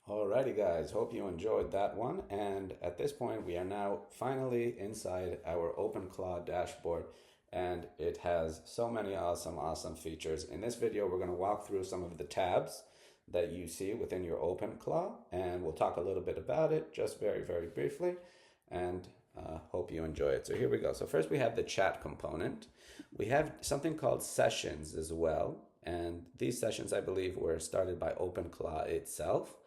Alrighty, guys, hope you enjoyed that one. And at this point, we are now finally inside our OpenClaw dashboard, and it has so many awesome features. In this video, we're going to walk through some of the tabs that you see within your OpenClaw, and we'll talk a little bit about it just very briefly, and hope you enjoy it. So here we go. So first we have the chat component. We have something called sessions as well, and these sessions, I believe, were started by OpenClaw itself.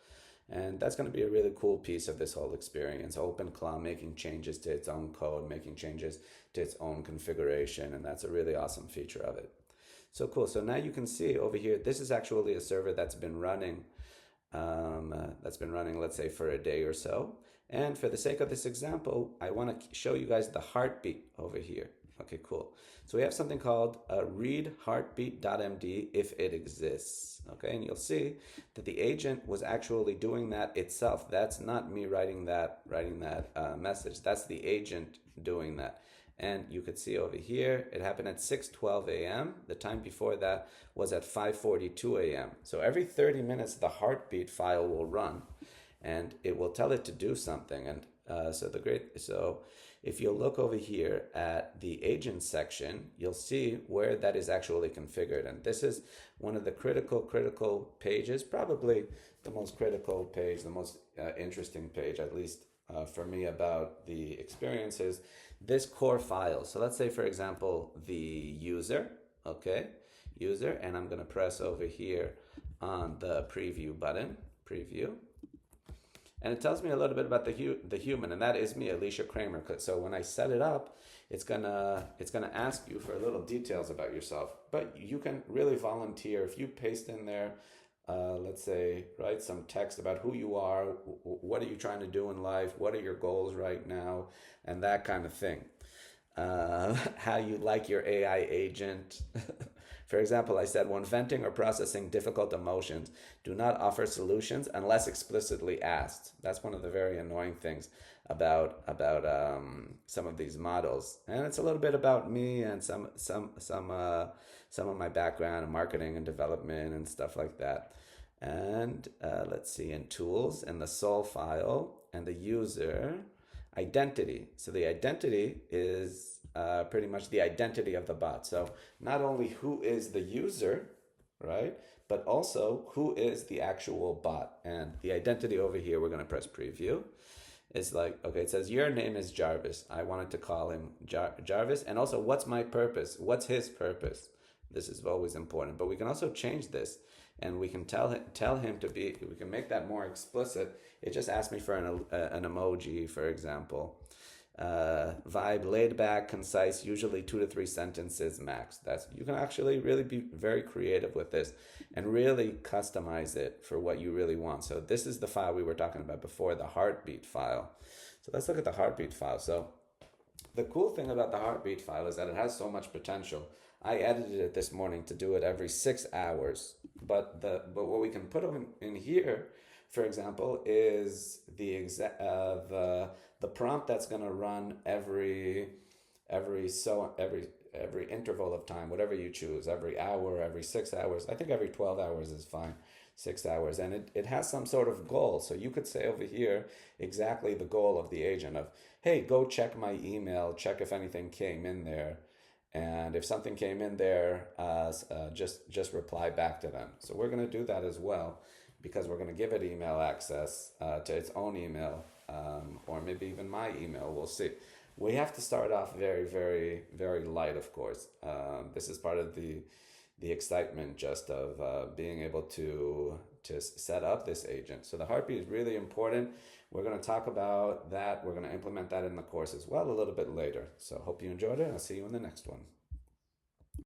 And that's going to be a really cool piece of this whole experience. OpenClaw making changes to its own code, making changes to its own configuration, and that's a really awesome feature of it. So cool. So now you can see over here, this is actually a server that's been running, let's say, for a day or so. And for the sake of this example, I want to show you guys the heartbeat over here. Okay, cool. So we have something called read heartbeat.md if it exists. Okay, and you'll see that the agent was actually doing that itself. That's not me writing that message. That's the agent doing that. And you could see over here, it happened at 6:12 a.m. The time before that was at 5:42 a.m. So every 30 minutes, the heartbeat file will run, and it will tell it to do something. And so if you look over here at the agent section, you'll see where that is actually configured. And this is one of the critical pages, probably the most critical page, the most interesting page, at least for me, about the experiences, this core file. So let's say, for example, the user, and I'm going to press over here on the preview button, preview. And it tells me a little bit about the human, and that is me, Alicia Kramer. So when I set it up, it's gonna ask you for little details about yourself. But you can really volunteer if you paste in there, let's say, write some text about who you are, what are you trying to do in life, what are your goals right now, and that kind of thing. How you like your AI agent. For example, I said, when venting or processing difficult emotions, do not offer solutions unless explicitly asked. That's one of the very annoying things about some of these models. And it's a little bit about me and some of my background in marketing and development and stuff like that. And let's see, in tools, and the soul file, and the user identity. So the identity is pretty much the identity of the bot. So not only who is the user, right, but also who is the actual bot. And the identity over here, we're going to press preview. It's like, okay, it says your name is Jarvis. I wanted to call him Jarvis. And also, what's my purpose? What's his purpose? This is always important. But we can also change this, and we can tell him to be, we can make that more explicit. It just asked me for an emoji, for example. Vibe, laid back, concise, usually 2 to 3 sentences max. You can actually really be very creative with this and really customize it for what you really want. So this is the file we were talking about before, the heartbeat file. So let's look at the heartbeat file. So the cool thing about the heartbeat file is that it has so much potential. I edited it this morning to do it every 6 hours. But what we can put in here, for example, is the prompt that's going to run every interval of time, whatever you choose, every hour, every 6 hours. I think every 12 hours is fine, 6 hours. And it has some sort of goal. So you could say over here exactly the goal of the agent of, hey, go check my email, check if anything came in there. And if something came in there, just reply back to them. So we're going to do that as well, because we're going to give it email access to its own email, or maybe even my email. We'll see. We have to start off very light, of course. This is part of the excitement just of being able to set up this agent. So the heartbeat is really important. We're going to talk about that. We're going to implement that in the course as well a little bit later. So hope you enjoyed it, and I'll see you in the next one.